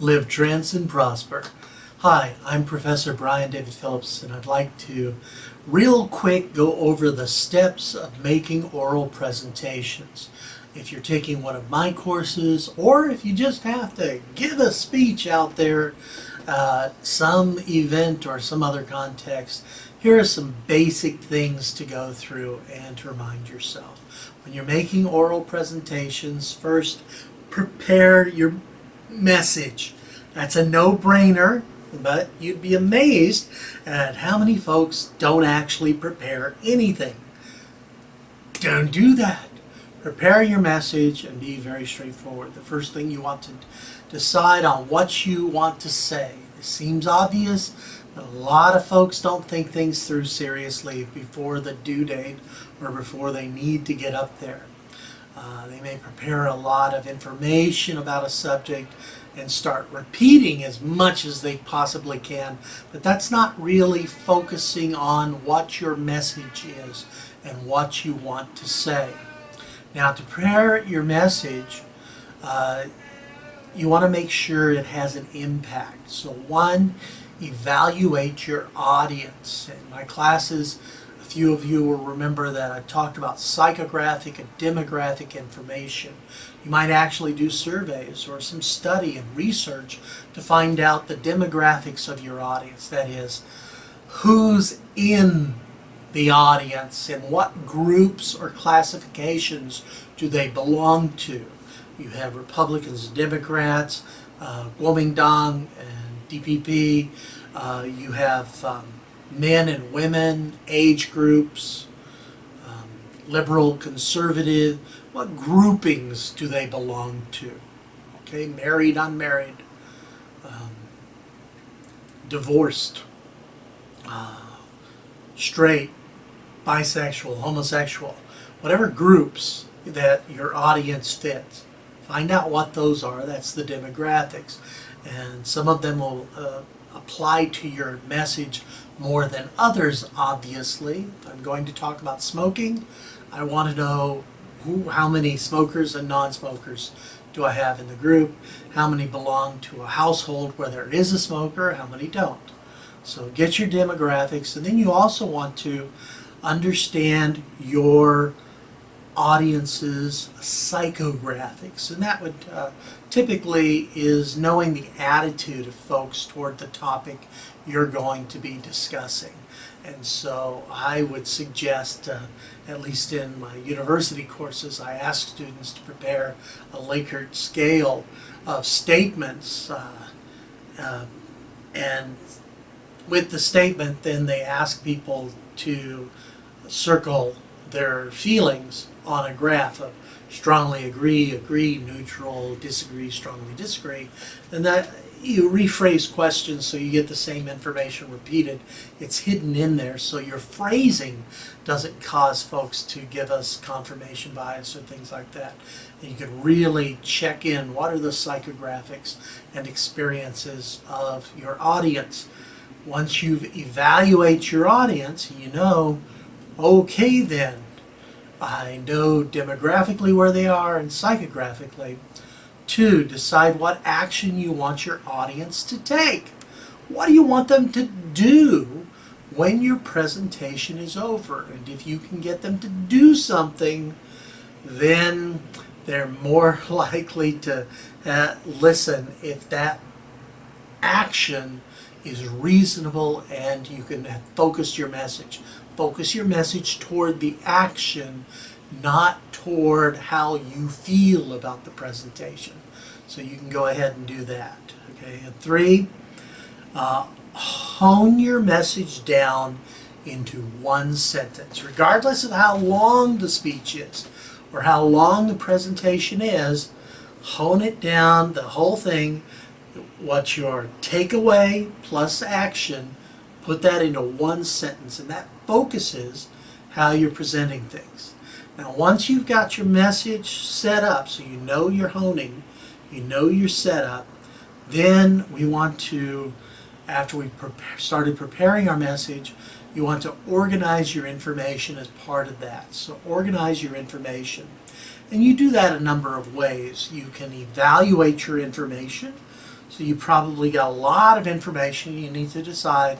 Live, trends, and prosper. Hi, I'm Professor Brian David Phillips, and I'd like to real quick go over the steps of making oral presentations. If you're taking one of my courses, or if you just have to give a speech out there, some event or some other context, here are some basic things to go through and to remind yourself. When you're making oral presentations, first prepare your message. That's a no-brainer, but you'd be amazed at how many folks don't actually prepare anything. Don't do that. Prepare your message and be very straightforward. The first thing you want to decide on what you want to say. It seems obvious, but a lot of folks don't think things through seriously before the due date or before they need to get up there. They may prepare a lot of information about a subject and start repeating as much as they possibly can, but that's not really focusing on what your message is and what you want to say. Now, to prepare your message, you want to make sure it has an impact. So one, evaluate your audience. In my classes, a few of you will remember that I talked about psychographic and demographic information. You might actually do surveys or some study and research to find out the demographics of your audience. That is, who's in the audience and what groups or classifications do they belong to. You have Republicans, Democrats, Kuomintang and DPP. You have men and women, age groups, liberal, conservative. What groupings do they belong to? Okay, married, unmarried, divorced, straight, bisexual, homosexual, whatever groups that your audience fits. Find out what those are. That's the demographics. And some of them will apply to your message more than others, obviously. If I'm going to talk about smoking, I want to know how many smokers and non-smokers do I have in the group, how many belong to a household where there is a smoker, how many don't. So get your demographics, and then you also want to understand your audience's psychographics, and that would typically is knowing the attitude of folks toward the topic you're going to be discussing. And so I would suggest, at least in my university courses, I ask students to prepare a Likert scale of statements, and with the statement, then they ask people to circle their feelings on a graph of strongly agree, agree, neutral, disagree, strongly disagree, and that you rephrase questions so you get the same information repeated. It's hidden in there, so your phrasing doesn't cause folks to give us confirmation bias or things like that. And you can really check in what are the psychographics and experiences of your audience. Once you've evaluated your audience, you know, okay then, I know demographically where they are and psychographically. 2, decide what action you want your audience to take. What do you want them to do when your presentation is over? And if you can get them to do something, then they're more likely to listen if that action is reasonable and you can focus your message. Focus your message toward the action, not toward how you feel about the presentation. So you can go ahead and do that. Okay. And 3, hone your message down into one sentence. Regardless of how long the speech is or how long the presentation is, hone it down, the whole thing. What's your takeaway plus action, put that into one sentence, and that focuses how you're presenting things. Now, once you've got your message set up, so you know you're honing, you know you're set up, then we want to, after we started preparing our message, you want to organize your information as part of that. So organize your information. And you do that a number of ways. You can evaluate your information. So you probably got a lot of information. You need to decide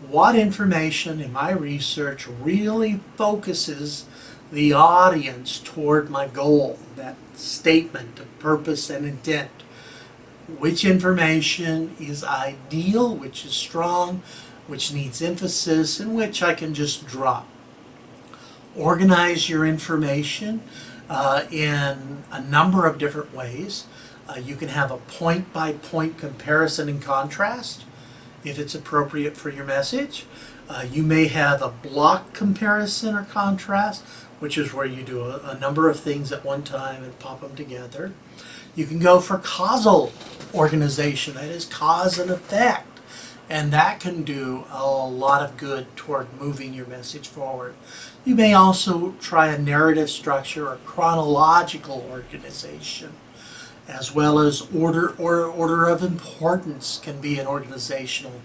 what information in my research really focuses the audience toward my goal, that statement of purpose and intent. Which information is ideal, which is strong, which needs emphasis, and which I can just drop. Organize your information in a number of different ways. You can have a point-by-point comparison and contrast if it's appropriate for your message. You may have a block comparison or contrast, which is where you do a number of things at one time and pop them together. You can go for causal organization, that is cause and effect, and that can do a lot of good toward moving your message forward. You may also try a narrative structure or chronological organization, as well as order of importance can be an organizational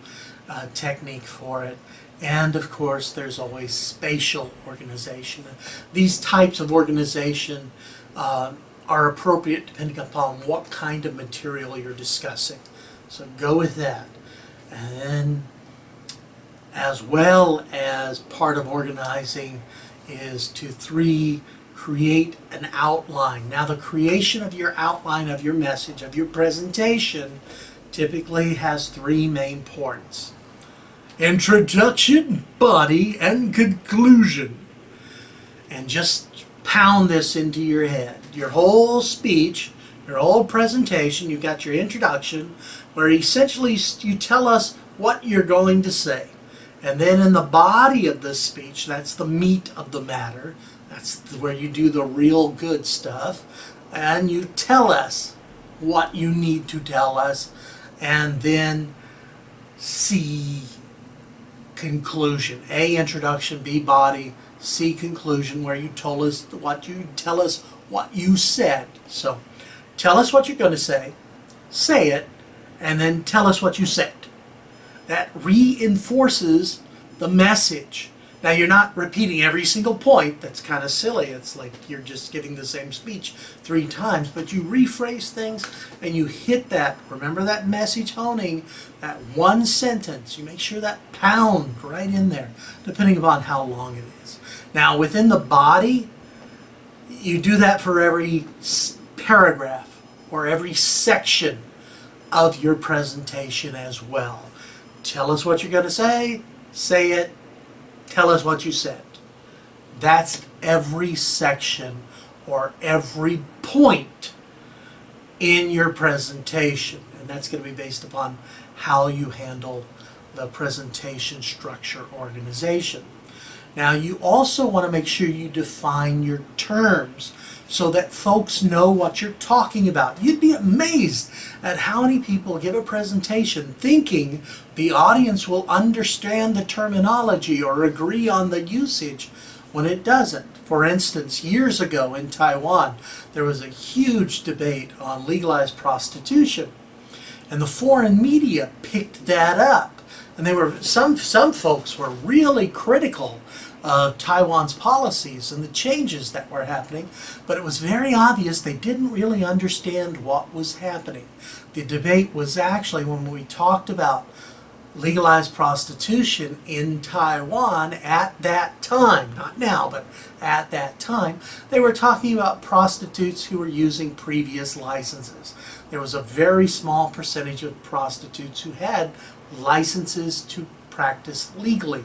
technique for it. And of course, there's always spatial organization. These types of organization are appropriate depending upon what kind of material you're discussing. So go with that. And then, as well as part of organizing, is to create an outline. Now, the creation of your outline of your message, of your presentation, typically has 3 main points: introduction, body, and conclusion. And just pound this into your head. Your whole speech, your whole presentation, you've got your introduction, where essentially you tell us what you're going to say. And then in the body of the speech, that's the meat of the matter. That's where you do the real good stuff. And you tell us what you need to tell us. And then C, conclusion. A, introduction, B, body, C, conclusion, where you tell us what you said. So tell us what you're going to say it, and then tell us what you said. That reinforces the message. Now, you're not repeating every single point. That's kind of silly. It's like you're just giving the same speech 3 times, but you rephrase things and you hit that. Remember that message honing, that one sentence. You make sure that pound right in there, depending upon how long it is. Now, within the body, you do that for every paragraph or every section of your presentation as well. Tell us what you're going to say it, tell us what you said. That's every section or every point in your presentation. And that's going to be based upon how you handle the presentation structure organization. Now, you also want to make sure you define your terms so that folks know what you're talking about. You'd be amazed at how many people give a presentation thinking the audience will understand the terminology or agree on the usage when it doesn't. For instance, years ago in Taiwan, there was a huge debate on legalized prostitution, and the foreign media picked that up. And they were some folks were really critical of Taiwan's policies and the changes that were happening, but it was very obvious they didn't really understand what was happening. The debate was actually when we talked about legalized prostitution in Taiwan at that time, not now, but at that time, they were talking about prostitutes who were using previous licenses. There was a very small percentage of prostitutes who had licenses to practice legally.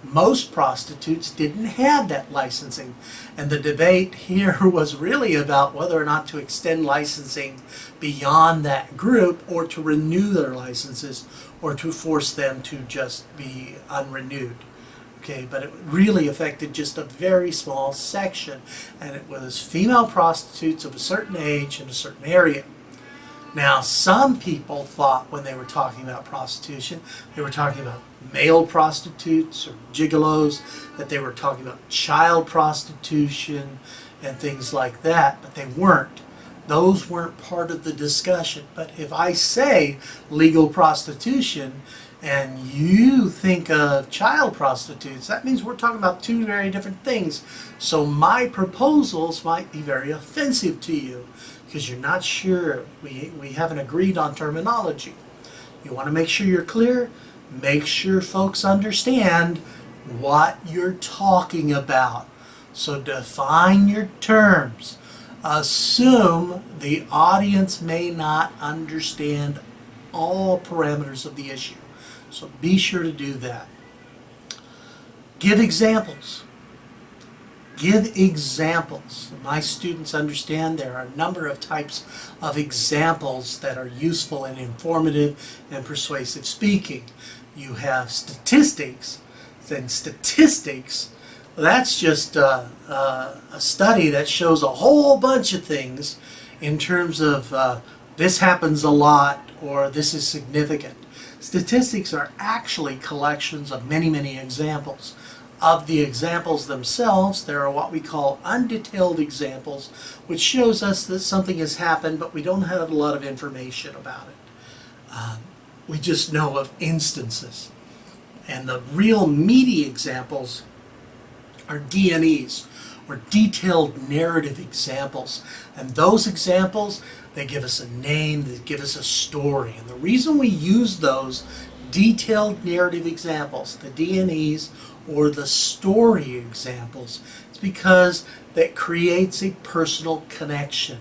Most prostitutes didn't have that licensing, and the debate here was really about whether or not to extend licensing beyond that group or to renew their licenses or to force them to just be unrenewed. Okay, but it really affected just a very small section, and it was female prostitutes of a certain age in a certain area. Now, some people thought when they were talking about prostitution, they were talking about male prostitutes or gigolos, that they were talking about child prostitution and things like that, but they weren't. Those weren't part of the discussion. But if I say legal prostitution and you think of child prostitutes, that means we're talking about 2 very different things. So my proposals might be very offensive to you. because you're not sure. We haven't agreed on terminology. You want to make sure you're clear. Make sure folks understand what you're talking about. So define your terms. Assume the audience may not understand all parameters of the issue. So be sure to do that. Give examples. Give examples. My students understand there are a number of types of examples that are useful and informative and persuasive speaking. You have statistics, and statistics, that's just a study that shows a whole bunch of things in terms of this happens a lot or this is significant. Statistics are actually collections of many, many examples. Of the examples themselves, there are what we call undetailed examples, which shows us that something has happened, but we don't have a lot of information about it. We just know of instances. And the real meaty examples are DNEs, or detailed narrative examples. And those examples, they give us a name, they give us a story. And the reason we use those detailed narrative examples, the DNEs or the story examples, is because that creates a personal connection.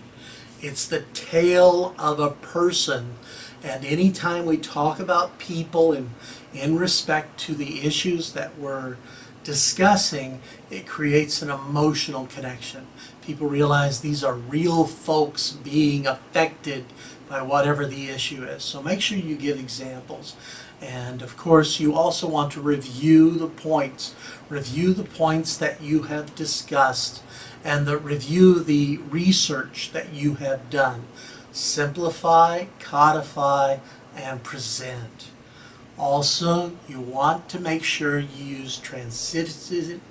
It's the tale of a person. And anytime we talk about people in respect to the issues that we're discussing, it creates an emotional connection. People realize these are real folks being affected by whatever the issue is. So make sure you give examples. And of course, you also want to review the points. Review the points that you have discussed and review the research that you have done. Simplify, codify, and present. Also, you want to make sure you use transition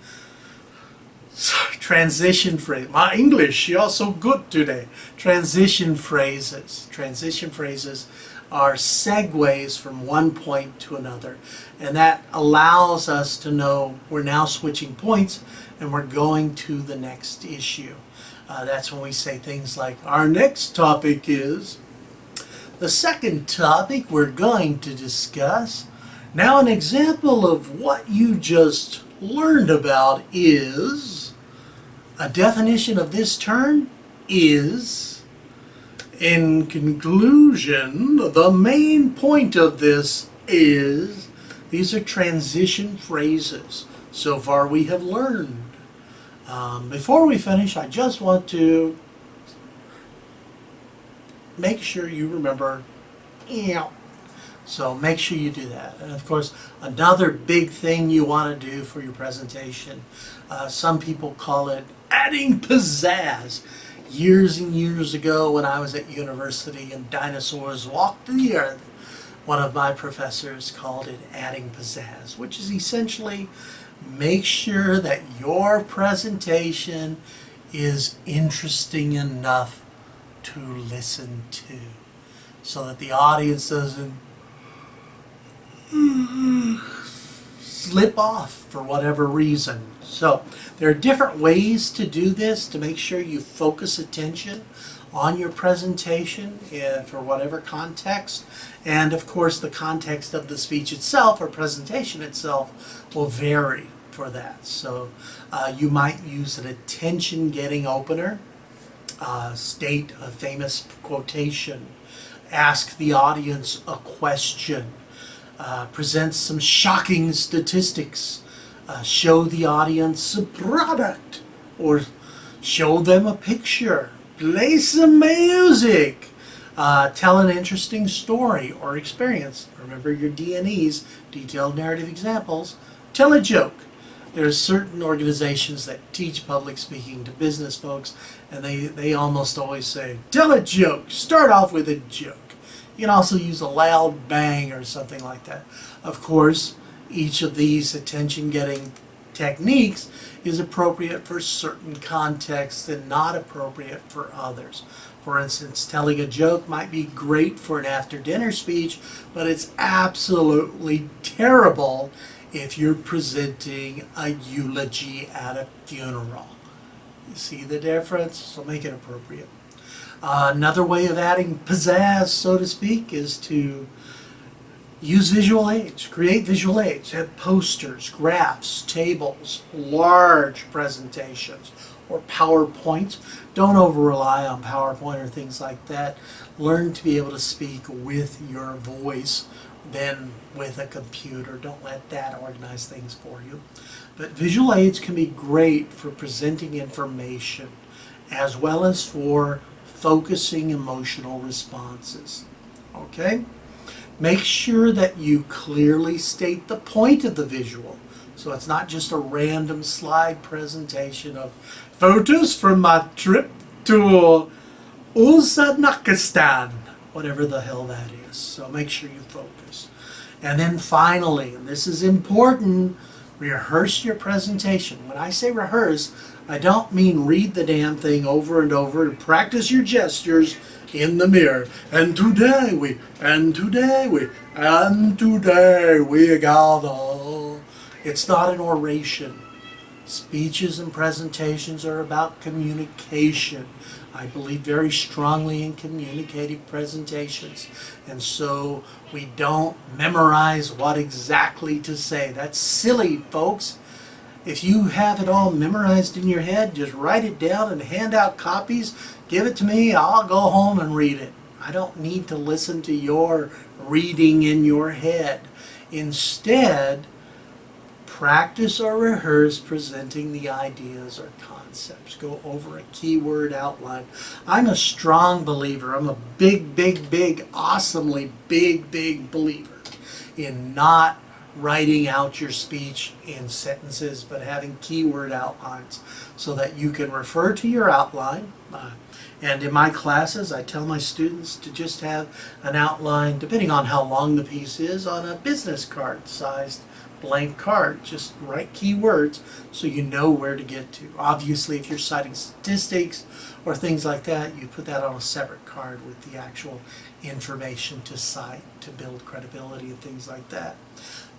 phrase. My English, you're so good today. Transition phrases. Transition phrases are segues from one point to another. And that allows us to know we're now switching points and we're going to the next issue. That's when we say things like, our next topic is... The second topic we're going to discuss. Now, an example of what you just learned about is, a definition of this term is, in conclusion, the main point of this is, these are transition phrases. So far we have learned. Before we finish, I just want to make sure you remember, so make sure you do that. And of course, another big thing you want to do for your presentation, some people call it adding pizzazz. Years and years ago when I was at university and dinosaurs walked the earth, one of my professors called it adding pizzazz, which is essentially make sure that your presentation is interesting enough to listen to, so that the audience doesn't slip off for whatever reason. So there are different ways to do this to make sure you focus attention on your presentation for whatever context. And of course the context of the speech itself or presentation itself will vary for that. So you might use an attention-getting opener. State a famous quotation, ask the audience a question, present some shocking statistics, show the audience a product, or show them a picture, play some music, tell an interesting story or experience. Remember your DNEs, detailed narrative examples, tell a joke. There are certain organizations that teach public speaking to business folks, and they almost always say, tell a joke, start off with a joke. You can also use a loud bang or something like that. Of course, each of these attention-getting techniques is appropriate for certain contexts and not appropriate for others. For instance, telling a joke might be great for an after-dinner speech, but it's absolutely terrible if you're presenting a eulogy at a funeral. You see the difference? So make it appropriate. Another way of adding pizzazz, so to speak, is to use visual aids, create visual aids, have posters, graphs, tables, large presentations, or PowerPoints. Don't over-rely on PowerPoint or things like that. Learn to be able to speak with your voice than with a computer. Don't let that organize things for you. But visual aids can be great for presenting information as well as for focusing emotional responses. Okay? Make sure that you clearly state the point of the visual. So it's not just a random slide presentation of photos from my trip to Uzbekistan, whatever the hell that is. So make sure you focus. And then finally, and this is important, rehearse your presentation. When I say rehearse, I don't mean read the damn thing over and over and practice your gestures in the mirror. And today we gather. It's not an oration. Speeches and presentations are about communication. I believe very strongly in communicative presentations. And so we don't memorize what exactly to say. That's silly, folks. If you have it all memorized in your head, just write it down and hand out copies. Give it to me. I'll go home and read it. I don't need to listen to your reading in your head. Instead, practice or rehearse presenting the ideas or concepts. Go over a keyword outline. I'm a strong believer. I'm a big, awesomely big believer in not writing out your speech in sentences, but having keyword outlines so that you can refer to your outline. And in my classes, I tell my students to just have an outline, depending on how long the piece is, on a business card sized blank card. Just write keywords so you know where to get to. Obviously, if you're citing statistics or things like that, you put that on a separate card with the actual information to cite to build credibility and things like that.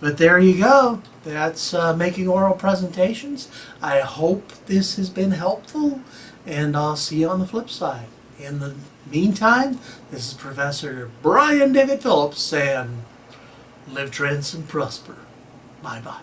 But there you go. That's making oral presentations. I hope this has been helpful, and I'll see you on the flip side. In the meantime, this is Professor Brian David Phillips saying, live, trends, and prosper. Bye-bye.